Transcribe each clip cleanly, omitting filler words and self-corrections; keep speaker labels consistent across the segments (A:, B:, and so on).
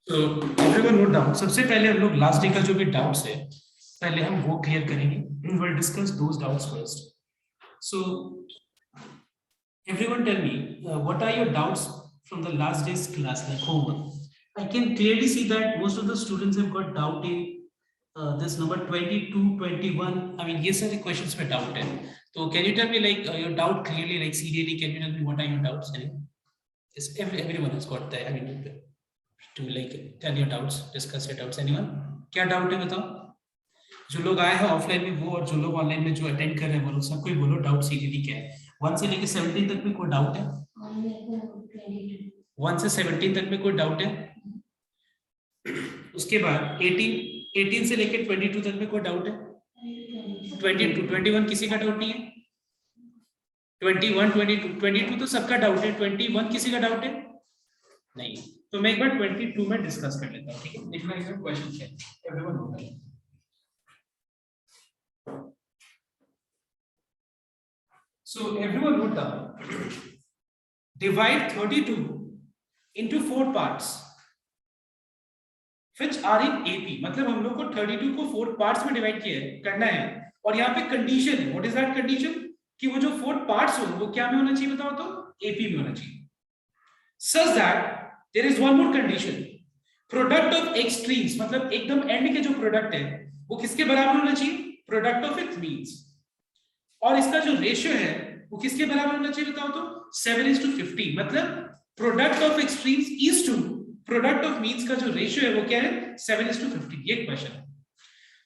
A: तो everyone note down. सबसे पहले हम लोग लास्ट डे का जो भी डाउट्स है पहले हम वो क्लियर करेंगे। We will discuss those doubts first. So everyone tell me what are your doubts from the last day's class, like homework. I can clearly see that most of the students have got doubt in this number 22, 21. I mean, ये सारे questions में doubt है। तो can you tell me like your doubt clearly, like serially, can you tell me what are your doubts? Yes, everyone has got that. I mean, to like tell your doubts, discuss your doubts. Anyone? क्या doubt है बताओ? जो लोग आए हैं offline में वो और जो लोग ऑनलाइन में जो अटेंड कर रहे हैं वो लोग सबको ही बोलो डाउट सीरियली क्या है। 1 से लेके 17 तक में कोई डाउट है? 1 से 17 तक में कोई डाउट है? उसके बाद 18 से लेके 22 तक में कोई डाउट है? 22, 21 किसी का डाउट नहीं है? 21, 22, 22 तो सबका डाउट है। 21 किसी का डाउट है? नहीं। तो मैं एक बार 22 में डिस्कस कर लेता हूँ, ठीक है? देखना इसमें क्वेश्चन क्या है, एवरीवन होगा। So everyone note down. Divide 32 into 4 parts which are in AP। मतलब हम लोग को 32 को 4 पार्ट्स में डिवाइड किया है, करना है। और यहाँ पे कंडीशन है, व्हाट इज दैट कंडीशन? कि वो जो 4 पार्ट्स हो वो क्या में होना चाहिए बताओ तो? AP में होना चाहिए। Such that there is one more condition, product of extremes, मतलब एकदम एंड के जो प्रोडक्ट है वो किसके बराबर होना चाहिए? Product of its means. और इसका जो रेशियो है वो किसके बराबर होना चाहिए बताओ तो? 7:50। मतलब product of extremes is to product of means का जो रेशियो है वो क्या है? 7:50। ये क्वेश्चन है।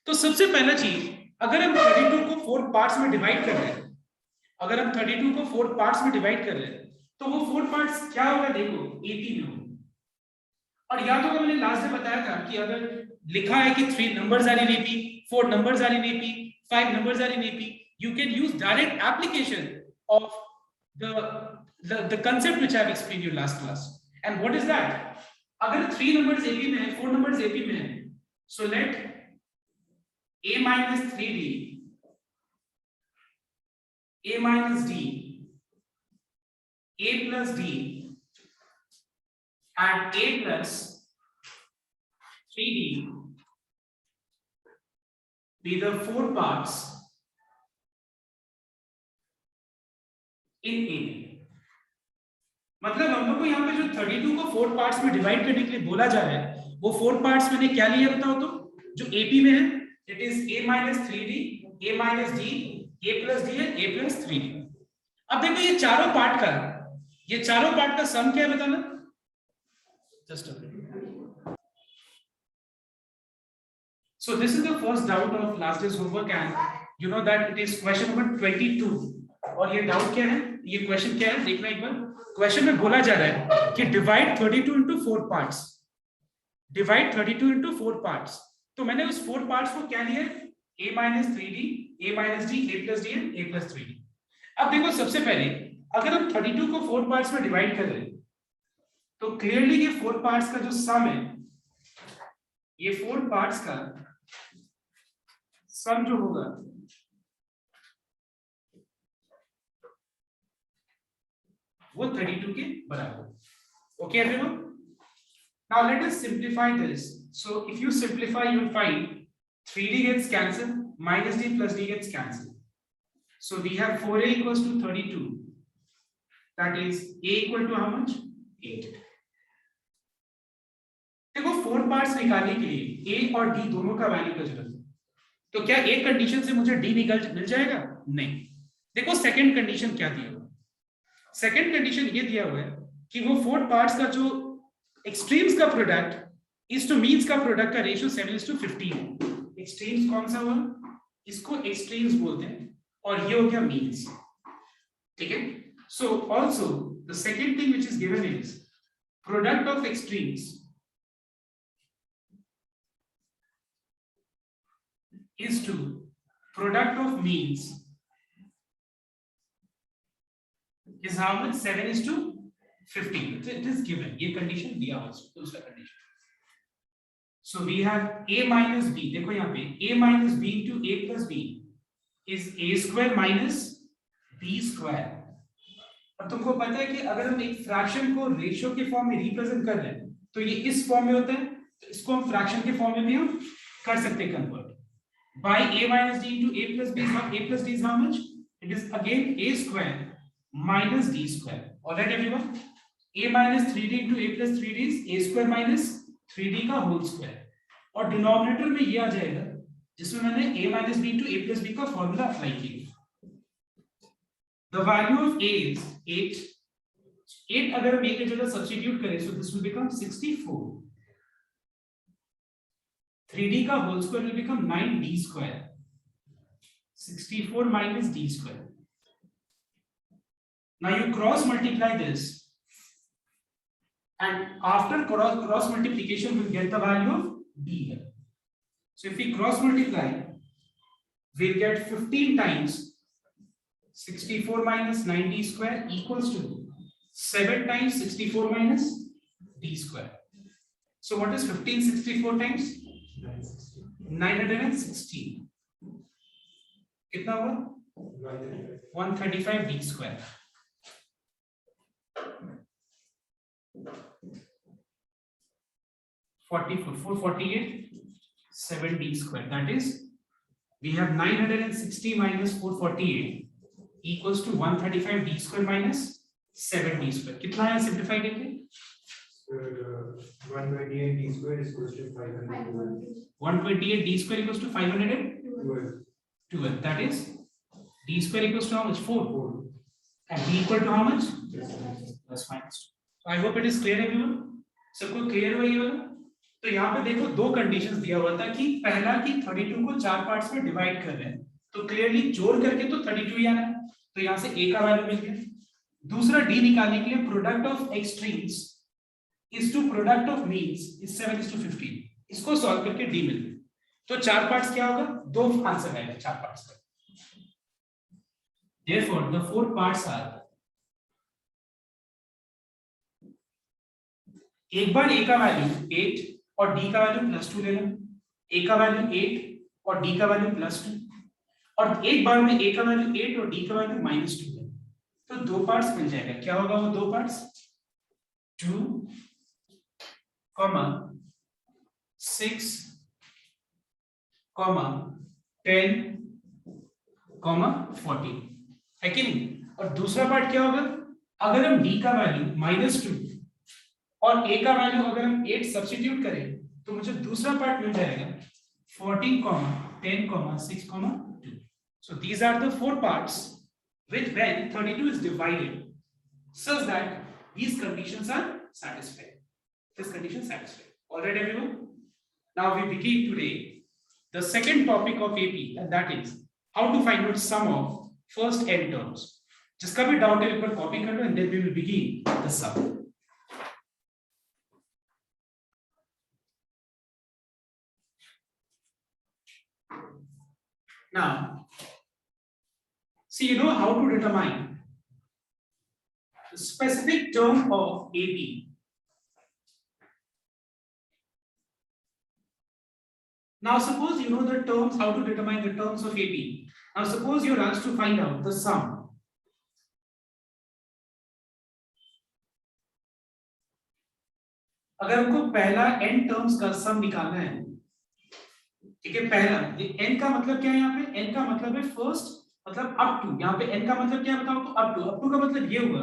A: तो सबसे पहला चीज, अगर हम 32 को 4 पार्ट्स में डिवाइड कर रहे हैं, अगर हम 32 को 4 पार्ट्स में डिवाइड कर रहे हैं तो वो 4 पार्ट्स क्या होगा? देखो AP में होगा। और याद होगा मैंने लास्ट में बताया था कि अगर लिखा है कि 3 numbers are in AP, 4 numbers are in AP, 5 numbers are in AP, you can use direct application of the concept which I have explained you last class. And what is that? अगर 3 numbers AP में है, 4 numbers AP में है, so let A minus 3D, A minus D, A plus D, and A plus 3D be the 4 parts in A। मतलब हम लोग को यहाँ पे जो 32 को 4 पार्ट्स में डिवाइड करने के लिए बोला जा रहा है वो 4 पार्ट्स मैंने क्या लिया बताओ तो? जो AP में है it is A minus 3D, A minus D, A plus D है, A plus 3D। अब देखो ये चारों पार्ट का सम क्या है बताना? Just a minute. So this is the first doubt of last day's homework and you know that it is question number 22। और ये डाउट क्या है? ये क्वेश्चन क्या है देखना एक बार। क्वेश्चन में बोला जा रहा है कि divide 32 into 4 parts, divide 32 into 4 parts. तो मैंने उस 4 पार्ट्स को क्या लिया? A minus 3D, A minus D, A plus D and A plus 3D। अब देखो सबसे पहले अगर हम 32 को 4 पार्ट्स में डिवाइड कर रहे हैं तो क्लियरली ये 4 पार्ट्स का जो सम है, ये 4 पार्ट्स का सम जो होगा वो 32 के बराबर। Okay everyone, now let us simplify this. So if you simplify you will find 3D gets cancelled, minus D plus D gets cancelled, so we have 4A equals to 32, that is A equal to how much? 8। देखो 4 parts निकालने के लिए A और D दोनों का value का जरूरत है, तो क्या एक कंडीशन से मुझे D मिल जाएगा? नहीं। देखो सेकंड कंडीशन क्या दिया हुआ है? सेकंड कंडीशन ये दिया हुआ है कि वो 4 पार्ट्स का जो एक्सट्रीम्स का प्रोडक्ट इज टू मीन्स का प्रोडक्ट का रेशियो 7:50 है। एक्सट्रीम्स कौन सा हुआ? इसको एक्सट्रीम्स बोलते हैं और ये हो गया मीन्स, ठीक है? So also the second thing which is given is product of extremes is to product of means is how much? 7:50। It is given, ये condition दिया हुआ है, दूसरा condition। So we have A minus B, देखो यहाँ पे A minus B into A plus B is A square minus B square और तुमको पता है कि अगर हम एक फ्रैक्शन को रेशियो के फॉर्म में रिप्रेजेंट कर रहे हैं तो ये इस फॉर्म में होता है, तो इसको हम फ्रैक्शन के फॉर्म में भी हम कर सकते हैं convert. By a minus d into a plus b is how, a plus d is how much? It is again a square minus d square. All right everyone? A minus 3d into a plus 3d is a square minus 3d का whole square. और denominator में ये आ जाएगा जिसमें मैंने a minus b into a plus b का formula apply किया. The value of a is 8. 8 अगर हम a की जगह सब्स्टिट्यूट करें so this will become 64. 3d का whole square will become 9d square. 64 minus d square. Now you cross multiply this, and after cross multiplication we'll get the value of d here. So if we cross multiply, we'll get 15 times 64 minus 9d square equals to 7 times 64 minus d square. So what is 15 64 times? 916. कितना हुआ? 135 d square. 448 7 d square. That is, we have 960 minus 448 equals to 135 d square minus 7 d square. कितना है simplify करके?
B: 128 d square is equals to 512.
A: 128 d square equals to 512. That is, d square equals to how much? 4. And d equal to how much? Plus minus 2. So I hope it is clear everyone. सबको clear हुआ ये वाला? तो यहाँ पे देखो दो conditions दिया हुआ था कि पहला कि 32 को 4 पार्ट्स में डिवाइड कर रहे हैं, तो क्लियरली जोड़ करके तो 32 ही आना है, तो यहाँ से a का वैल्यू मिल गया. दूसरा d निकालने के लिए product of extremes is to product of means is 7:15. इसको सॉल्व करके d मिल गया. तो 4 पार्ट्स क्या होगा? 2 आंसर आएगा 4 पार्ट्स का. Therefore the 4 parts are, एक बार a का वैल्यू 8 और d का वैल्यू +2 ले लो. a का वैल्यू 8 और d का वैल्यू +2, और एक बार में a का वैल्यू 8 और d का वैल्यू -2 ले. तो 2 पार्ट्स मिल जाएगा. क्या होगा वो 2 पार्ट्स? 2, 6, 10, 40 है कि नहीं? और दूसरा पार्ट क्या होगा? अगर हम d का वैल्यू -2 और a का वैल्यू अगर हम 8 सब्स्टिट्यूट करें तो मुझे दूसरा पार्ट मिल जाएगा 14, 10, 6, 2. So these are the 4 parts with when 32 is divided such that these conditions are satisfied. This condition is satisfied. All right, everyone? Now we begin today the second topic of AP, and that is how to find out sum of first n terms. जिसका भी doubt है एक बार copy कर लो, and then we will begin the sum. Now, see, you know how to determine the specific term of AP. Now suppose you know the terms, how to determine the terms of AP. Now suppose you're asked to find out the sum. अगर हमको पहला n terms का sum निकालना है, ठीक है, पहला n का मतलब क्या है? यहाँ पे n का मतलब है फर्स्ट, मतलब अप टू. यहाँ पे n का मतलब क्या बताओ तो अप टू. अप टू का मतलब ये हुआ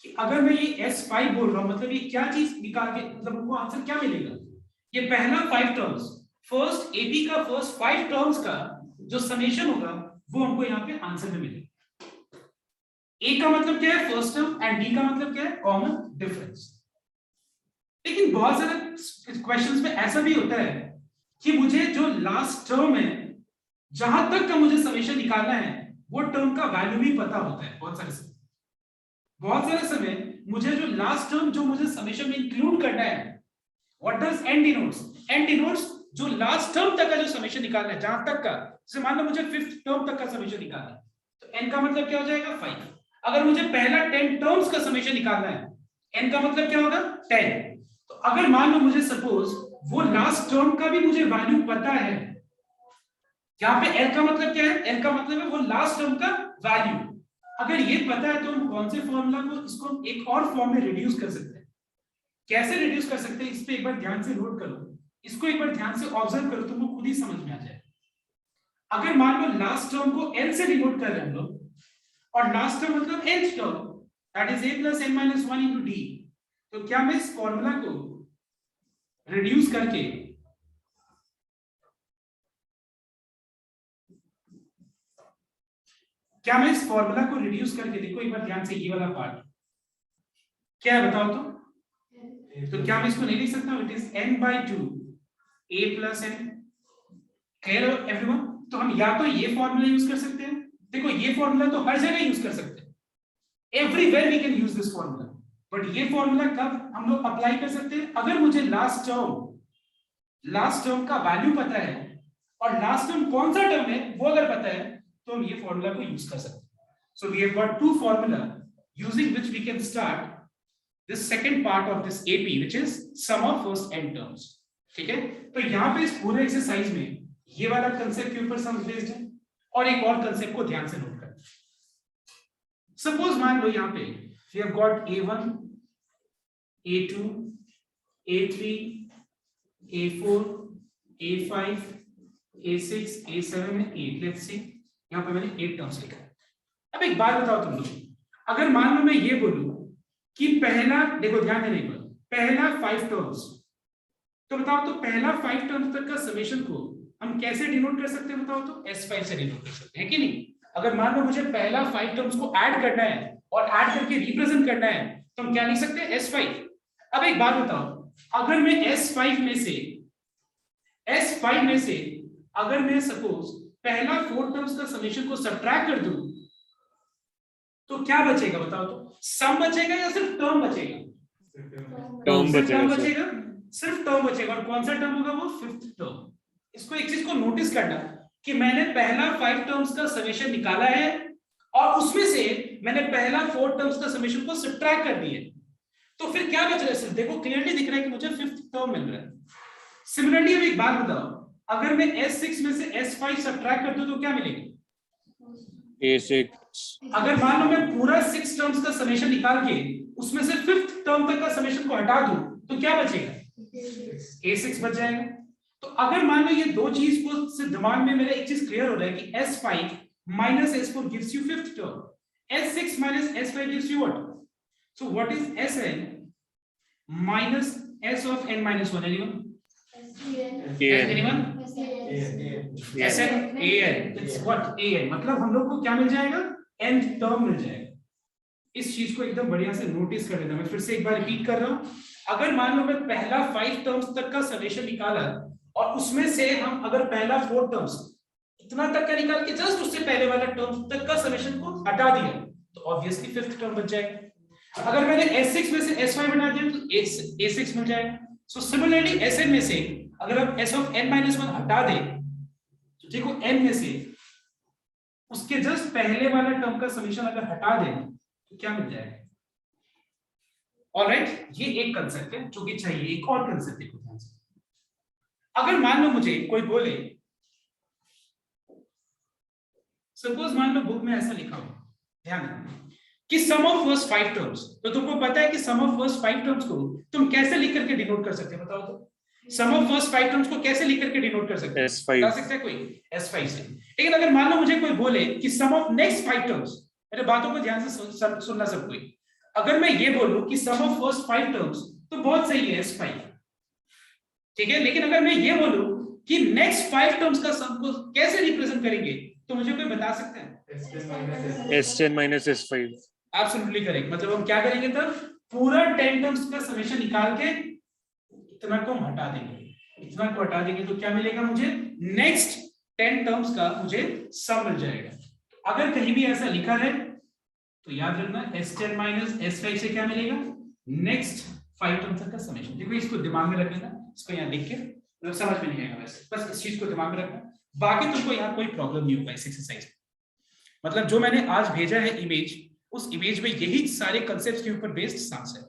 A: कि अगर मैं ये S5 बोल रहा हूँ, मतलब ये क्या चीज निकाल के, मतलब हमको आंसर क्या मिलेगा? ये पहला 5 टर्म्स, फर्स्ट एपी का फर्स्ट 5 टर्म्स का जो समेशन होगा वो हमको यहाँ पे आंसर में मिलेगा. ए का मतलब क्या है? फर्स्ट टर्म, एंड डी का मतलब क्या है? Common difference. लेकिन बहुत सारे क्वेश्चंस में ऐसा भी होता है कि मुझे जो लास्ट टर्म है, जहां तक का मुझे समेशन निकालना है, वो टर्म का वैल्यू भी पता होता है. बहुत सारे समय मुझे जो लास्ट टर्म जो मुझे समेशन में इंक्लूड करना है, what does n denotes? N denotes जो लास्ट टर्म तक का जो समेशन निकालना है, जहां तक का, जैसे मान लो मुझे 5th टर्म तक का समेशन निकालना है, तो n का मतलब क्या हो जाएगा? 5. अगर मुझे पहला 10 टर्म्स का समेशन निकालना है, n का मतलब क्या होगा? 10. तो अगर मान लो मुझे सपोज वो लास्ट टर्म का भी मुझे वैल्यू पता है, यहाँ पे l का मतलब क्या है? l का मतलब है वो लास्ट टर्म का वैल्यू. अगर ये पता है तो हम कौन से फॉर्मूला को इसको हम एक और फॉर्म में रिड्यूस कर सकते हैं। कैसे रिड्यूस कर सकते हैं इस पे एक बार ध्यान से नोट करो, इसको एक बार ध्यान से ऑब्जर्व करो, तुमको खुद ही समझ में आ जाए। अगर मान लो लास्ट टर्म को n से डिनोट कर रहे हैं हम लोग, और लास्ट टर्म मतलब nth term, that is a plus n minus 1 into d, तो क्या मैं इस फॉर्मूला को रिड्यूस करके देखो एक बार ध्यान से, ये वाला पार्ट क्या है बताओ तो क्या मैं इसको नहीं लिख सकता हूं? It is n by 2 a plus n। Clear हो एवरीवन? तो हम या तो ये फॉर्मूला यूज कर सकते हैं, देखो ये फॉर्मूला तो हर जगह यूज कर सकते हैं, everywhere we can use this formula, but ये फॉर्मूला कब हम लोग अप्लाई कर सकते हैं? अगर मुझे लास्ट टर्म का वैल्यू पता है और लास्ट टर्म कौन सा टर्म है वो अगर पता है तो हम ये फॉर्मूला को यूज कर सकते हैं। So we have got two formula using which we can start this second part of this AP, which is sum of first n terms। ठीक है, तो यहाँ पे इस पूरे एक्सरसाइज में ये वाला कंसेप्ट के ऊपर सम बेस्ड है, और एक और कंसेप्ट को ध्यान से नोट करना। सपोज मान लो यहाँ पे we have got a1, a2, a3, a4, a5, a6, a7, a8। Let's see यहाँ पे मैंने 8 टर्म्स लिखा है। अब एक बात बताओ तुम लोग, अगर मान लो मैं ये बोलूं कि पहला, देखो ध्यान देने पर, पहला 5 टर्म्स, तो बताओ तो पहला 5 टर्म्स तक का समेशन को हम कैसे डिनोट कर सकते हैं बताओ तो? S5 से डिनोट कर सकते हैं कि नहीं? अगर मान लो मुझे पहला 5 टर्म्स को ऐड करना है और ऐड करके रिप्रेजेंट करना है तो हम क्या लिख सकते हैं? S5। अब एक बात बताओ, अगर मैं S5 में से अगर मैं सपोज पहला 4 टर्म्स का समेशन को सब्ट्रैक्ट कर दूं तो क्या बचेगा बताओ तो? सम बचेगा या सिर्फ टर्म बचेगा?
C: टर्म
A: बचेगा, सिर्फ टर्म बचेगा। और कौन सा टर्म होगा वो? 5th term. इसको एक चीज को नोटिस करना कि मैंने पहला 5 टर्म्स का समेशन निकाला है और उसमें से मैंने पहला 4 टर्म्स का समेशन को सब्ट्रैक्ट कर दिया, तो फिर क्या बच रहा है? सिर्फ देखो क्लियरली दिख रहा है कि मुझे 5th टर्म मिल रहा है। सिमिलरली अब एक बात बताओ, अगर मैं S6 में से S5 सब्ट्रैक्ट कर दूं तो क्या मिलेगा?
C: A6।
A: अगर मान लो मैं पूरा 6 टर्म्स का समेशन निकाल के उसमें से 5th टर्म तक का समेशन को हटा दूं तो क्या बचेगा? A6 बच जाएगा। तो अगर मान लो ये दो चीज को से दिमाग में मेरा एक चीज क्लियर हो रहा है कि S5 minus S4 gives you 5th term, S6 minus S5 gives you what? So what is Sn minus S of n minus 1? Anyone? Anyone? Sn an, it's what? An, मतलब हम लोग को क्या मिल जाएगा? nth टर्म मिल जाएगा। इस चीज को एकदम बढ़िया से नोटिस कर लेना। मैं फिर से एक बार रिपीट कर रहा हूं, अगर मान लो मैं पहला 5 टर्म्स तक का समेशन निकाला और उसमें से हम अगर पहला 4 टर्म्स इतना तक का निकाल के जस्ट उससे पहले वाला टर्म तक का समेशन को हटा दिया तो ऑब्वियसली 5th टर्म बच जाएगा। अगर मैंने S6 में से S5 हटा दिया तो A6 मिल जाएगा। सो सिमिलरली Sn में से अगर आप S of n minus 1 हटा दें तो देखो n में से उसके जस्ट पहले वाला टर्म का समेशन अगर हटा दें तो क्या मिल जाएगा? ऑलराइट, ये एक कंसेप्ट है जो कि चाहिए। एक और कंसेप्ट देखो ध्यान से, अगर मान लो मुझे कोई बोले, सपोज मान लो बुक में ऐसा लिखा हो, ध्यान रखना कि सम ऑफ फर्स्ट 5 टर्म्स, तो तुमको पता है कि सम ऑफ फर्स्ट 5 टर्म्स को तुम कैसे लिख करके डिनोट कर सकते हो बताओ तो? सम ऑफ फर्स्ट 5 टर्म्स को कैसे लिख करके डिनोट कर सकते हैं?
C: S5
A: बता सकता है कोई? S5 से। लेकिन अगर मान लो मुझे कोई बोले कि सम ऑफ नेक्स्ट 5 टर्म्स, मेरे बातों को ध्यान से सुनना सब कोई, अगर मैं ये बोलूं कि सम ऑफ फर्स्ट 5 टर्म्स तो बहुत सही है S5, ठीक है, लेकिन अगर मैं ये बोलूं कि नेक्स्ट 5 टर्म्स का सम को कैसे रिप्रेजेंट करेंगे तो मुझे कोई बता सकते हैं?
C: S10 minus S5।
A: Absolutely correct. मतलब हम क्या करेंगे तब? पूरा 10 टर्म्स का समेशन निकाल के इतना को हम हटा देंगे, इतना को हटा देंगे तो क्या मिलेगा मुझे? नेक्स्ट 10 टर्म्स का मुझे सम मिल जाएगा। अगर कहीं भी ऐसा लिखा है तो याद रखना S10 minus S5 से क्या मिलेगा? नेक्स्ट 5 टर्म्स तक का समेशन। देखो इसको दिमाग में रख लेना, इसको यहाँ लिख के, मतलब समझ में नहीं आएगा वैसे, बस इस चीज को दिमाग में रखना, बाकी तुमको यहाँ कोई प्रॉब्लम नहीं होगा इस एक्सरसाइज में। मतलब जो मैंने आज भेजा है इमेज, उस इमेज में यही सारे कंसेप्ट्स के ऊपर बेस्ड साइंस है।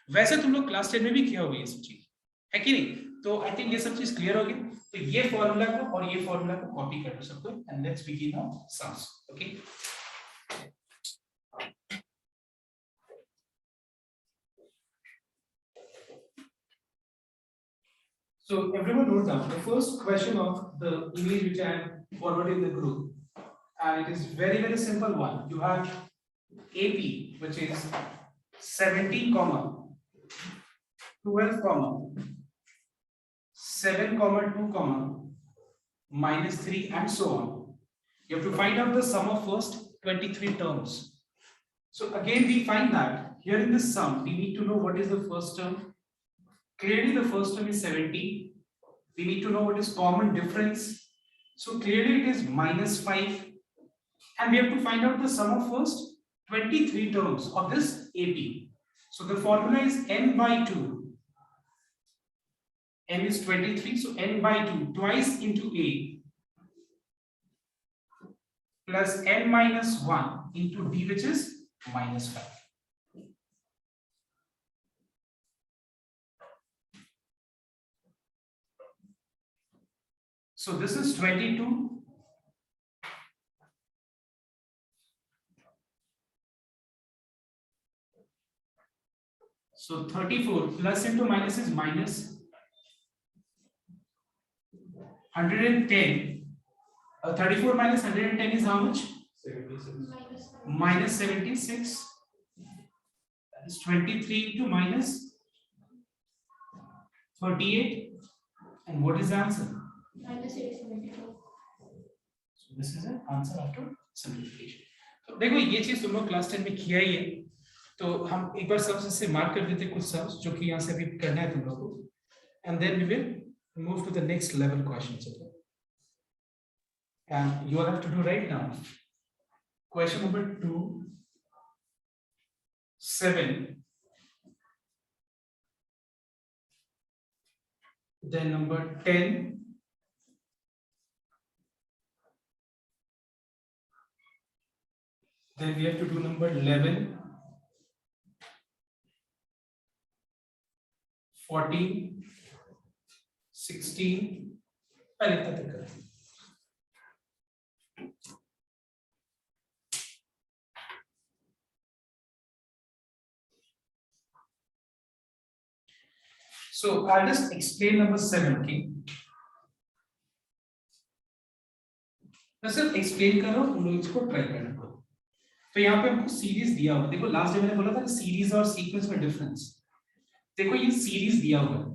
A: वैसे तुम लोग क्लास 10 में भी किया होगा ये सब चीज, है कि नहीं? तो आई थिंक ये सब चीज क्लियर होगी। तो ये फॉर्मूला को और ये फॉर्मूला को कॉपी कर लो सबको, and let's begin now sums. Okay, So everyone note down the first question of the image which I am forwarding in the group, and it is very simple one. You have AP, which is 17, 12, 7, 2, -3, and so on. You have to find out the sum of first 23 terms. So again, we find that here in this sum, we need to know what is the first term. Clearly, the first term is 17. We need to know what is common difference. So clearly, it is -5. And we have to find out the sum of first 23 terms of this AP. So the formula is n by 2. N is 23, so n by 2 twice into A plus n minus 1 into D, which is -5. So this is 22. So 34 plus into minus is minus 110. 34 minus 110 is how much?
B: 76.
A: Minus 76. That is 23 into minus 38. And what is the answer?
D: -874.
A: So this is an answer after simplification. तो देखो ये चीज तुम लोग class 10 में किया ही है, तो हम एक बार सबसे से मार्क कर देते कुछ सम्स जो कि यहाँ से अभी करना है तुम लोगों को, and then we will move to the next level questions. Okay, and you all have to do right now question number 2, 7, then number 10, then we have to do number 11, 14, 16, पहले इतना तक करें. So I'll just explain number 7. Okay, बस explain कर रहा हूँ, तुम लोग इसको ट्राई करना. तो यहाँ पे हमको सीरीज दिया हुआ, देखो लास्ट डे मैंने बोला था सीरीज और सीक्वेंस में डिफरेंस. देखो ये सीरीज दिया हुआ है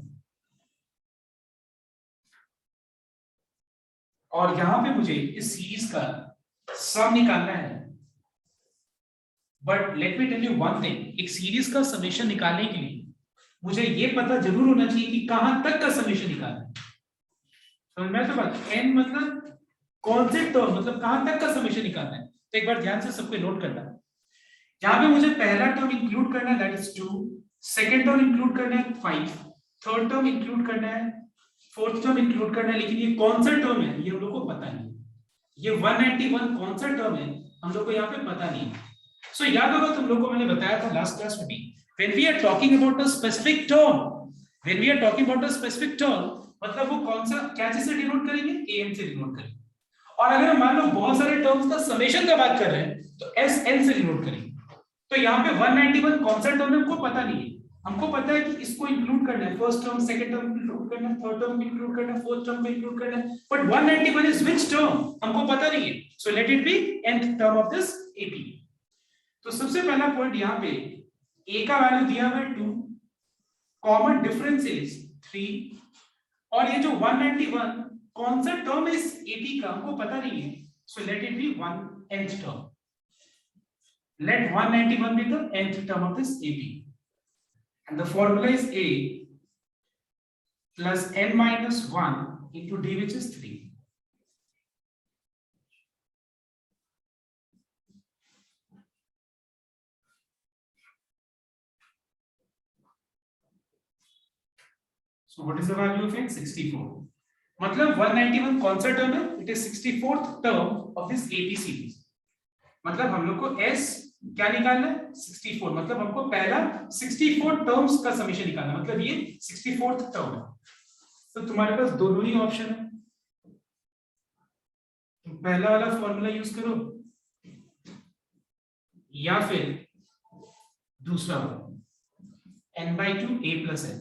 A: और यहाँ पे मुझे इस सीरीज का सम निकालना है. But let me tell you one thing, एक सीरीज का समेशन निकालने के लिए मुझे ये पता जरूर होना चाहिए कि कहां तक का समेशन निकालना है. समझ में? तो बात n मतलब कौन से टर्म, मतलब कहां तक का समेशन निकालना है. तो एक बार ध्यान से सबको नोट करना है. यहाँ पे मुझे पहला टर्म इंक्लूड करना है, that is 2. Second term include करना है 5. थर्ड टर्म इंक्लूड करना है, फोर्थ टर्म इंक्लूड करना है. लेकिन ये कौन सा टर्म है ये हम लोग को पता नहीं. ये 191 कौन सा टर्म है हम लोग को यहाँ पे पता नहीं. सो याद होगा तुम लोग को मैंने बताया था लास्ट क्लास में भी, when we are talking about a specific term, when we are talking about a specific term, मतलब वो कौन सा क्या चीज से डिनोट करेंगे, am से डिनोट करेंगे. और अगर हम मान लो बहुत सारे टर्म्स का समेशन का बात कर रहे हैं तो sn से डिनोट करेंगे. तो यहाँ पे 191 कौन सा टर्म है हमको पता नहीं है. हमको पता है कि इसको इंक्लूड करना है, first term, second term include करना है, थर्ड टर्म इंक्लूड करना है, फोर्थ टर्म को इंक्लूड करना है. बट 191 इज व्हिच टर्म हमको पता नहीं है. So let it be nth term of this AP. तो सबसे पहला पॉइंट यहाँ पे a का वैल्यू दिया हुआ है 2, कॉमन डिफरेंस इज 3, और ये जो 191 कौन सा टर्म है इस AP का हमको पता नहीं है. So let it be 1nth term. Let 191 be the nth term of this AP, and the formula is A plus n minus 1 into D, which is 3. So what is the value of n? 64. मतलब 191 कौन सा term है? It is 64th term of this AP series. मतलब हम लोग को S क्या निकालना है? 64. मतलब हमको पहला 64 टर्म्स का समेशन निकालना है, मतलब ये 64th टर्म है. तो तुम्हारे पास दोनों ही ऑप्शन है. तुम पहला वाला फॉर्मूला यूज करो या फिर दूसरा वाला n/2 a plus n.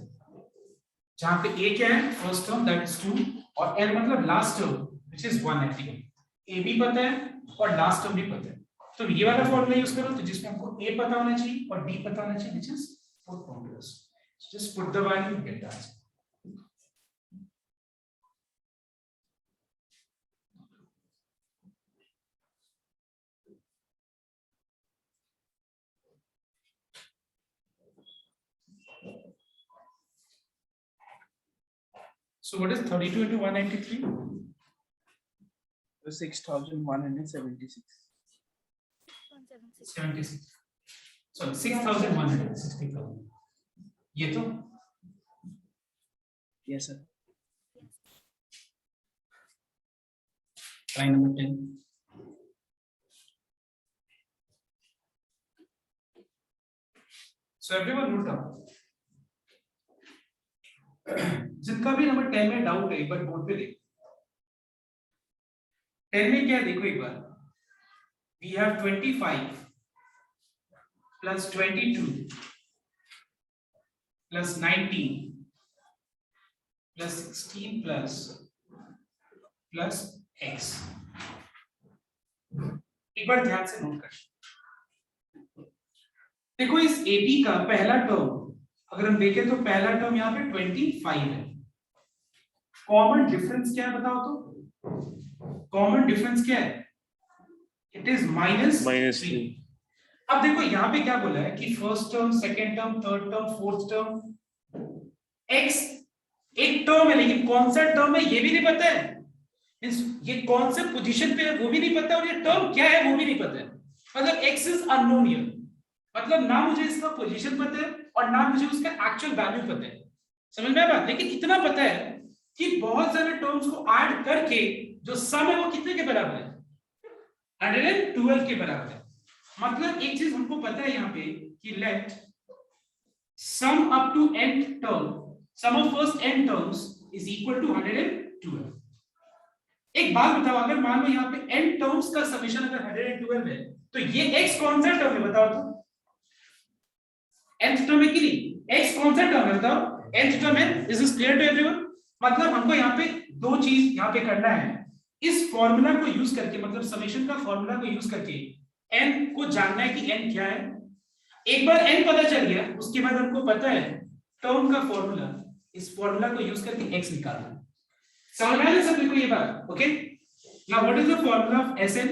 A: जहां पे a क्या है, फर्स्ट टर्म दैट इज 2 और n मतलब last term which is 1 at the end. a भी पता है और लास्ट टर्म भी पता है, तो ये वाला फॉर्मूला यूज करो, तो जिसमें हमको a पता होना चाहिए और d पता होना चाहिए which is 4 formulas. Just put the value get the answer. So what is 32 into 193?
E: 6,176.
A: 76. Sorry, 6,160,000. ये तो
E: Yes, sir.
A: try number 10. So everyone note down. जिनका भी नंबर 10 में डाउट है एक बार बोर्ड पे देखो। 10 में क्या है देखो एक बार। We have 25 plus 22 plus 19 plus 16 plus x। एक बार ध्यान से नोट कर देखो, इस AP का पहला टर्म अगर हम देखें तो पहला टर्म यहाँ पे 25 है। कॉमन डिफरेंस क्या है बताओ तो? कॉमन डिफरेंस क्या है? It is -3। अब देखो यहाँ पे क्या बोला है कि first term, second term, third term, fourth term, x एक टर्म है लेकिन कौन सा टर्म है ये भी नहीं पता है। ये कौन से पोजीशन पे है वो भी नहीं पता और ये टर्म क्या है वो भी नहीं पता है। मतलब x इज अननोन हियर, मतलब ना मुझे इसका पोजीशन पता है और ना मुझे उसका एक्चुअल वैल्यू पता है। समझ में आया बात? लेकिन इतना पता है कि बहुत सारे टर्म्स को ऐड करके जो सम है वो कितने के बराबर है? 112 के बराबर है। मतलब एक चीज हमको पता है यहाँ पे कि let sum up to n term, sum of first n terms is equal to 112। एक बात बताओ, अगर मान लो यहाँ पे n टर्म्स का समेशन अगर 112 है तो ये x कौन सा टर्म है बताओ तो? nth टर्म है कि नहीं? x कौन सा टर्म है बताओ? nth टर्म है। This is clear to everyone? मतलब हमको यहाँ पे दो चीज यहाँ पे करना है। इस फॉर्मूला को यूज करके, मतलब समेशन का फॉर्मूला को यूज करके n को जानना है कि n क्या है। एक बार n पता चल गया उसके बाद हमको पता है टर्म का फॉर्मूला, इस फॉर्मूला को यूज करके x निकालना। समझ में आ रहा सभी को ये बात? Okay, now what is the formula of Sn?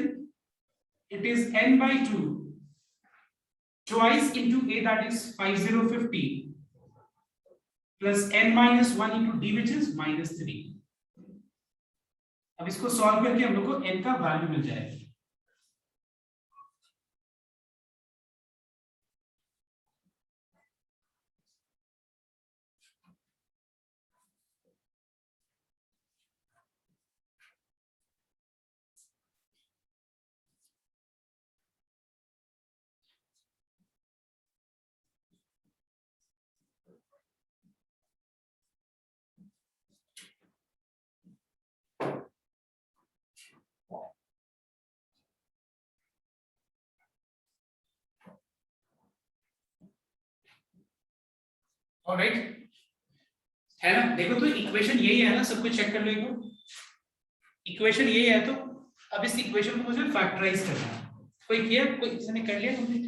A: It is n by 2 twice into a, that is 5050 plus n minus 1 into d which is -3। अब इसको सॉल्व करके हम लोग को n का वैल्यू मिल जाएगा। ऑलराइट है ना? देखो तो इक्वेशन यही है ना, सब कुछ चेक कर लो एक बार। इक्वेशन यही है तो अब इस इक्वेशन को मुझे फैक्टराइज करना है। कोई किया? कोई किसी ने कर लिया कंप्लीट?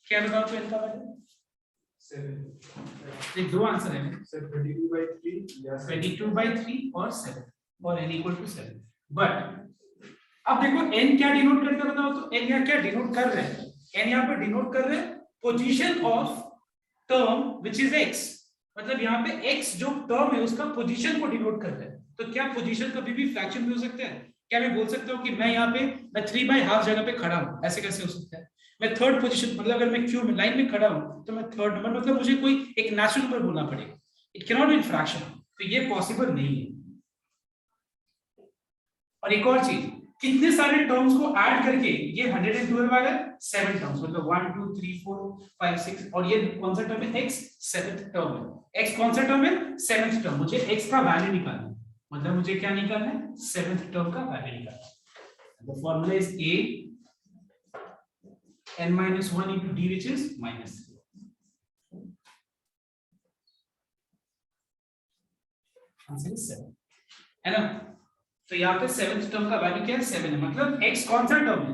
A: क्या बताओ तो इनका वैल्यू?
B: 7।
A: ये दो आंसर है
B: सर 22/3 या
A: 22/3 और 7 और n इक्वल टू 7। बट अब देखो n क्या डिनोट करता है बताओ तो? n यहाँ क्या डिनोट कर रहे हैं? n यहाँ पे डिनोट कर रहे हैं position of term which is x। मतलब यहाँ पे x जो टर्म है उसका पोजीशन को डिनोट करता है। तो क्या पोजीशन कभी भी फ्रैक्शन भी हो सकता है? क्या मैं बोल सकता हूँ कि मैं यहाँ पे मैं 3/2 जगह पे खड़ा हूँ? ऐसे कैसे हो सकता है? मैं थर्ड पोजीशन, मतलब अगर मैं क्यू में लाइन में खड़ा हूँ तो मैं थर्ड नंबर, मतलब मुझे कोई एक नेचुरल नंबर बोलना पड़ेगा। It can not be in fraction, तो ये पॉसिबल नहीं है। और एक और चीज, कितने सारे टर्म्स को ऐड करके ये 112 आ गया? 7 टर्म्स, मतलब 1 2 3 4 5 6 और ये कौन सा टर्म है? x 7th टर्म है। x कौन सा टर्म है? 7th term. मुझे x का वैल्यू निकालना है, मतलब मुझे क्या निकालना है? 7th टर्म का वैल्यू निकालना है। The formula is a n minus 1 into d which is -3। Answer is 7 है ना। तो यहाँ पे 7th टर्म का वैल्यू क्या है 7 है, मतलब x कौन सा टर्म है,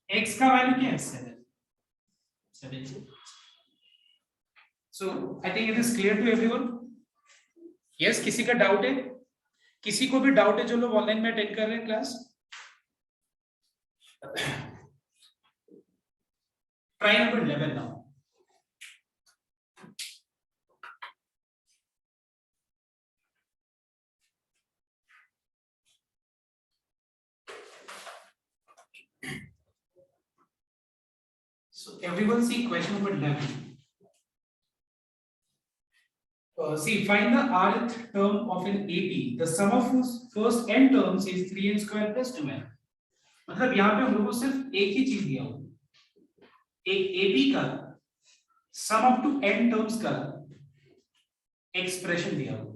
A: x का वैल्यू क्या है 7। So I think it is clear to everyone. Yes, किसी का डाउट है, किसी को भी डाउट है जो लोग ऑनलाइन में अटेंड कर रहे हैं class? Try number 11 now. So everyone see question number 11. See, find the rth term of an AP. The sum of whose first n terms is 3n square plus 2n. मतलब यहाँ पे हम लोगों को सिर्फ एक ही चीज दिया हुआ, एक AP का sum up to n terms का एक्सप्रेशन दिया हुआ।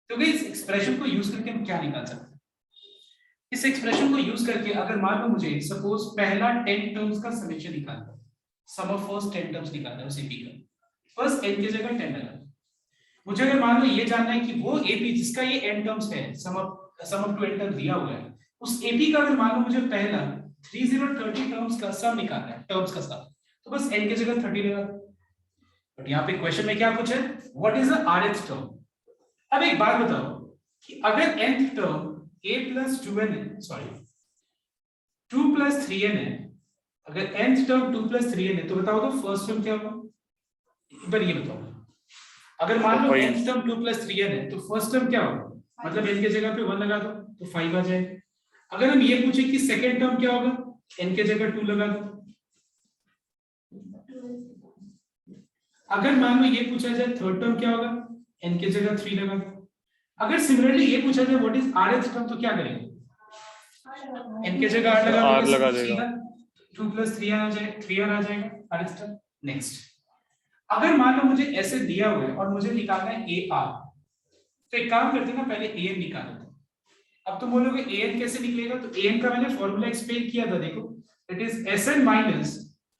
A: तो इस एक्सप्रेशन को यूज करके हम क्या निकाल सकते हैं? इस एक्सप्रेशन को यूज करके अगर मान लो मुझे सपोज पहला 10 टर्म्स का समेशन निकालना, सम ऑफ फर्स्ट 10 टर्म्स निकालना है उस एपी का, फर्स्ट n की जगह 10 लगा। मुझे अगर मान लो ये जानना है कि वो एपी जिसका ये n टर्म्स है, सम ऑफ टू n टर्म दिया हुआ है, उस एपी का अगर मान लो मुझे पहला 30 टर्म्स का सम निकालना है, टर्म्स का सम, तो बस n की जगह 30 लगा। बट यहाँ पे क्वेश्चन में क्या पूछा है, what is the rth term. अब एक बात बताओ कि अगर nth term a plus 2n है, सॉरी 2 plus 3n है, अगर nth टर्म 2 plus 3n है तो बताओ तो फर्स्ट टर्म क्या होगा, एक बार ये बताओ। अगर मान लो nth टर्म 2 plus 3n है तो फर्स्ट टर्म क्या होगा, मतलब n के जगह पे 1 लगा दो तो 5 आ जाएगा। अगर हम ये पूछे कि सेकंड टर्म क्या होगा, n के जगह 2 लगा दो। अगर मान लो ये पूछा जाए थर्ड टर्म क्या होगा, n के जगह 3 लगा दो। अगर सिमिलरली ये पूछा जाए व्हाट इज rth टर्म तो क्या करेंगे, n के जगह 8 लगा देगा, 2 plus 3n आ जाएगा, 3n आ जाएगा rth टर्म। नेक्स्ट, अगर मान लो मुझे ऐसे दिया हुआ है और मुझे निकालना है ar, तो एक काम करते हैं ना, पहले an निकाल लेते हैं। अब तुम बोलोगे an कैसे निकलेगा, तो an का मैंने फॉर्मूला एक्सप्लेन किया था, देखो it is sn minus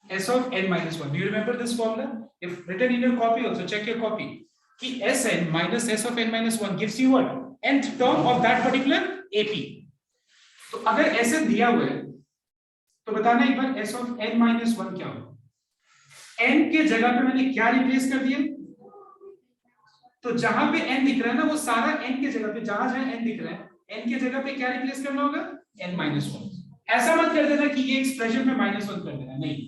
A: s of n minus 1। Do you remember this formula? If written in your copy also, check your copy. कि Sn minus S of n minus 1 gives you what? Nth term of that particular AP. तो अगर Sn दिया हुआ है तो बताना एक बार S of n minus 1 क्या होगा। n के जगह पे मैंने क्या रिप्लेस कर दिया, तो जहां पे n दिख रहा है ना वो सारा n के जगह पे, जहां n दिख रहा है n के जगह पे क्या रिप्लेस करना होगा, n minus 1। ऐसा मत कर देना कि ये एक्सप्रेशन में -1 कर देना, नहीं,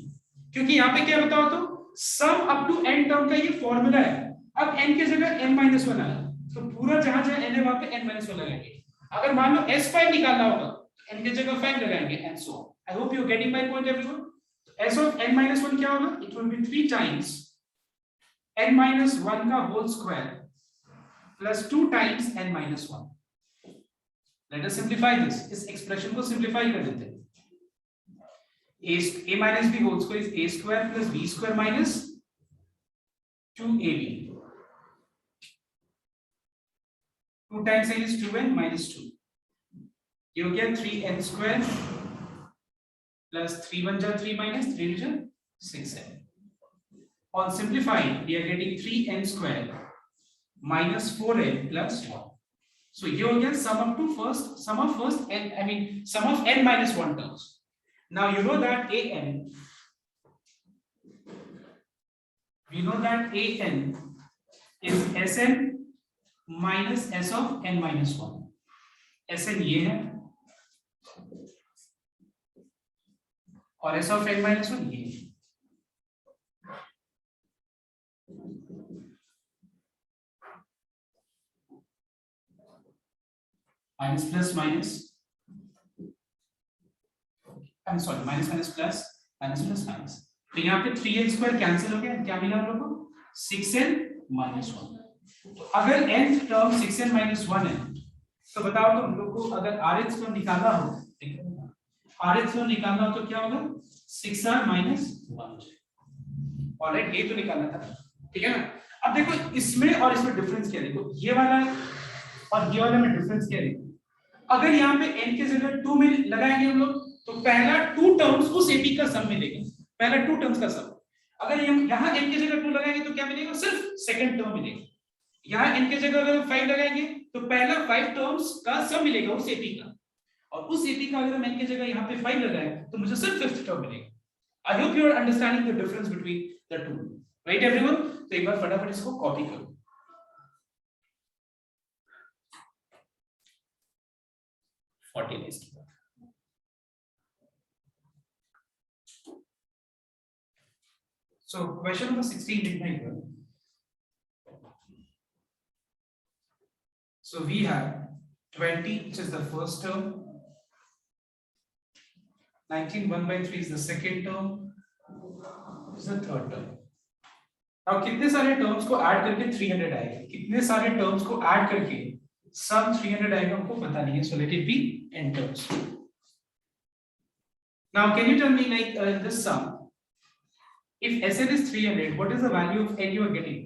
A: क्योंकि यहाँ पे क्या बताओ तो sum up to n term का ये फॉर्मूला है। अब n की जगह n-1 आया तो पूरा जहां जहां n है वहां पे n-1 लगाएंगे। अगर मान लो s5 निकालना होगा तो n की जगह 5 लगाएंगे and so on. I hope you are getting my point everyone. s of n-1 क्या होगा, it will be 3 times n-1 का whole square plus 2 times n-1। Let us simplify this, इस एक्सप्रेशन को सिंपलीफाई कर देते हैं। a minus b whole square is a square plus b square minus 2ab। 2 times n is 2n minus 2, ये हो गया 3n square plus 3 1 जा 3 minus 3 2 जा 6n। On simplifying we are getting 3n square minus 4n plus 1। So ये हो गया sum of first n, I mean sum of n minus 1 terms। Now you know that an is Sn minus S of n minus 1। Sn ये है और S of n minus 1 ये है। Minus plus minus, I am sorry, minus minus plus, minus plus minus. तो यहाँ पे 3n square cancel हो गया, क्या मिला हम लोग को 6n minus 1। तो अगर nth टर्म 6n minus 1 है तो बताओ तो हम लोग को अगर rth टर्म निकालना हो, rth टर्म निकालना हो तो क्या होगा 6r minus 1। ऑलराइट, ये तो निकालना था, ठीक है ना। अब देखो इसमें और इसमें डिफरेंस क्या है, देखो ये वाला और ये वाला में डिफरेंस क्या है। अगर यहाँ पे n के जगह 2 में लगाएंगे हम लोग तो पहला 2 टर्म्स उस एपी का सम मिलेगा, पहला 2 टर्म्स का सम। अगर हम यहाँ n की जगह 2 लगाएंगे तो क्या मिलेगा, सिर्फ सेकंड टर्म मिलेगा। यहाँ n की जगह अगर हम 5 लगाएंगे तो पहला 5 टर्म्स का सम मिलेगा उस AP का, और उस AP का अगर हम n की जगह यहाँ पे 5 लगाएं तो मुझे सिर्फ फिफ्थ टर्म मिलेगा। I hope you are understanding the difference between the two, right everyone? तो एक बार फटाफट इसको कॉपी करो। इसकी बात। So question number 16 in my here. So we have 20, which is the first term. 19 1/3 is the second term. Is the third term. Now कितने सारे terms को ऐड करके 300 आएगा? कितने सारे टर्म्स को ऐड करके सम 300 आएगा हमको पता नहीं है. So let it be n terms. Now can you tell me like this sum? If Sn is 300, what is the value of n you are getting?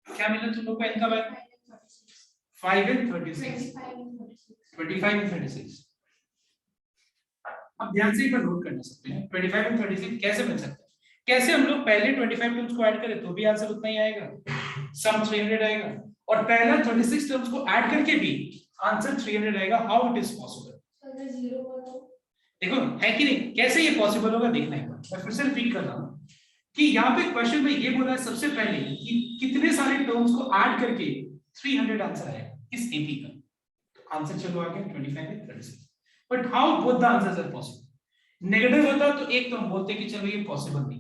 A: क्या मिला तुम लोग को n का वैल्यू? 5 and 36. 25 and 36. अब ध्यान से एक बार नोट करना सकते हैं 25 and 36 कैसे बन सकता है? कैसे हम लोग पहले 25 टर्म्स को ऐड करें तो भी आंसर उतना ही आएगा, सम 300 आएगा, और पहला 26 टर्म्स को ऐड करके भी आंसर 300 आएगा. How it is possible? देखो है कि नहीं, कैसे ये पॉसिबल होगा देखना है. मैं फिर से रिपीट कर रहा हूँ कि यहाँ पे क्वेश्चन में ये बोला है सबसे पहले कि कितने सारे टर्म्स को ऐड करके 300 आंसर आएगा इस एपी का. तो आंसर चलो आ गया 25 and 36. But how both the answers are possible? Negative होता तो एक तो हम बोलते कि चलो ये पॉसिबल नहीं.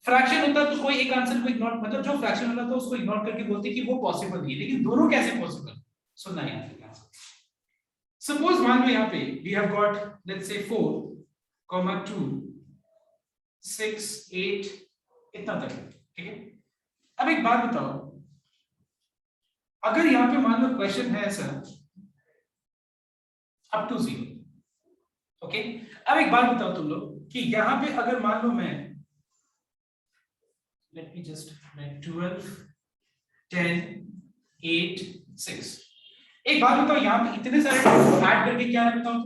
A: फ्रैक्शन होता तो कोई एक आंसर को इग्नोर, मतलब जो फ्रैक्शन वाला था उसको इग्नोर करके बोलते कि वो पॉसिबल नहीं है. लेकिन दोनों कैसे पॉसिबल? सुनना है यहाँ पे. सपोज मान लो यहाँ पे we have got let's say 4, 2, 6, 8 इतना तक, ठीक है. अब एक बात बताओ, अगर यहाँ पे मान लो क्वेश्चन है ऐसा अप टू 0, ओके. अब एक बात बताओ तुम लोग कि यहाँ पे अगर मान लो मैं लेट मी जस्ट 12, 10, 8, 6. एक बात बताओ यहाँ पे इतने सारे टर्म्स को ऐड करके क्या है बताओ?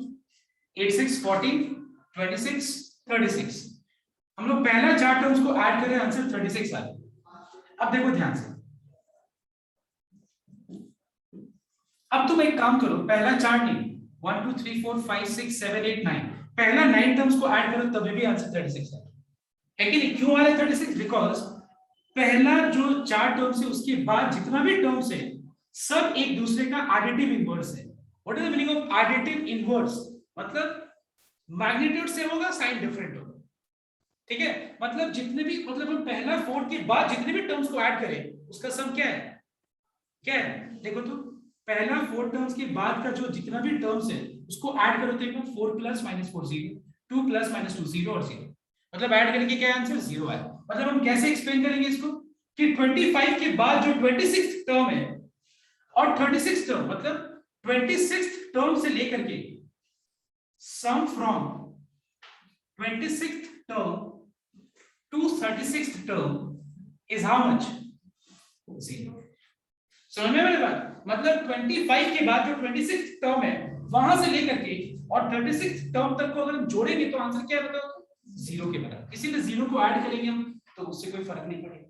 A: 8, 6, 14, 26, 36. हम लोग पहला 4 टर्म्स को ऐड करें आंसर 36 आ गया. अब देखो ध्यान से, अब तुम एक काम करो, पहला 4 नहीं, 1 2 3 4 5 6 7 8 9, पहला 9 टर्म्स को ऐड करो तभी भी आंसर 36 है कि नहीं? क्यों आ रहा है 36? बिकॉज पहला जो 4 टर्म्स है उसके बाद जितना भी टर्म्स है सब एक दूसरे का एडिटिव इनवर्स है. What is the meaning of additive inverse? मतलब मैग्नीट्यूड सेम होगा, साइन डिफरेंट होगा, ठीक है. मतलब जितने भी, मतलब हम पहला 4 के बाद जितने भी टर्म्स को ऐड करें उसका सम क्या है? क्या है? देखो तो पहला 4 टर्म्स के बाद का जो जितना भी टर्म्स है उसको ऐड करो तो एकदम 4 + -4 0, 2 + -2 0 और 0. मतलब ऐड करके क्या आंसर 0 आया. मतलब हम कैसे एक्सप्लेन करेंगे इसको कि 25 के बाद जो 26th टर्म है और 36 टर्म, मतलब 26th टर्म से लेकर के sum from 26th term to 36th term is how much? 0. समझ में मेरी बात? मतलब 25 के बाद जो 26th टर्म है वहां से लेकर के और 36th टर्म तक को अगर हम जोड़ेंगे तो आंसर क्या बताओ? 0 के बराबर. इसीलिए 0 को ऐड करेंगे हम तो उससे कोई फर्क नहीं पड़ेगा.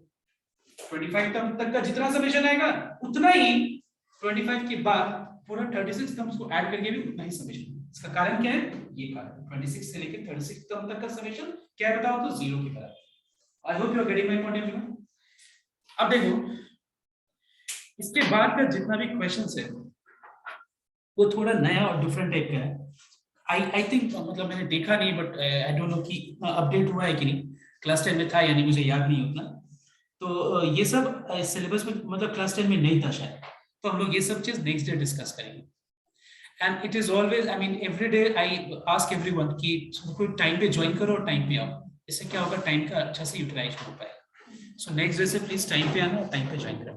A: 25 टर्म तक का जितना समेशन आएगा उतना ही 25 के बाद पूरा 36 टर्म्स को ऐड करके भी उतना ही समेशन. इसका कारण क्या है? ये कारण 26 से लेकर 36 टर्म तक का समेशन क्या बताओ तो 0 के बराबर. I hope you are getting my point of view. अब देखो इसके बाद का जितना भी क्वेश्चंस है वो थोड़ा नया और डिफरेंट टाइप का है. आई थिंक मतलब मैंने देखा नहीं बट आई डोंट नो कि अपडेट हुआ है कि नहीं. क्लास 10 में था या नहीं मुझे याद नहीं उतना. तो ये सब सिलेबस में मतलब क्लास 10 में नहीं था शायद. तो हम लोग ये सब चीज नेक्स्ट डे डिस्कस करेंगे. And it is always, I mean every day I ask everyone कि कोई टाइम पे ज्वाइन करो और टाइम पे आओ. इससे क्या होगा, टाइम का अच्छा से यूटिलाइज हो पाएगा. सो नेक्स्ट डे से प्लीज टाइम पे आना और टाइम पे ज्वाइन करो.